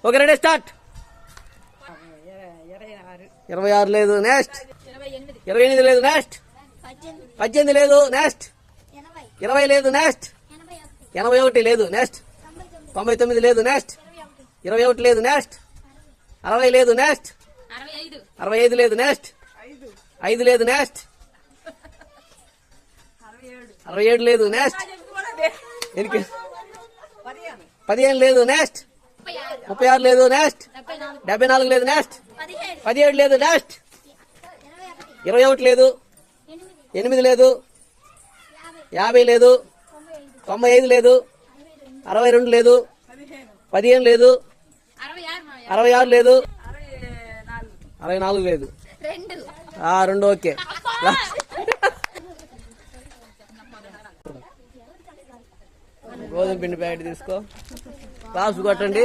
Okay ready start. 26 లేదు. Next. 28 లేదు. Next. 18 లేదు. నెక్స్ట్. 20 లేదు. నెక్స్ట్. 81 లేదు. నెక్స్ట్. 99 లేదు. నెక్స్ట్. 21 లేదు. నెక్స్ట్. 60 లేదు. నెక్స్ట్. 65 లేదు. నెక్స్ట్. 5 లేదు. నెక్స్ట్. 67 లేదు. నెక్స్ట్. 15 లేదు. నెక్స్ట్. 36 లేదు. నెక్స్ట్. 74 లేదు. నెక్స్ట్. 17 లేదు. నెక్స్ట్. 21 లేదు. 8 లేదు. 50 లేదు. 95 లేదు. 62 లేదు. 15 లేదు. 66 లేదు. 64 లేదు. 2 ఓకే. గోధుమ పిండి ప్యాకెట్ తీసుకో. క్లాస్ కొట్టండి.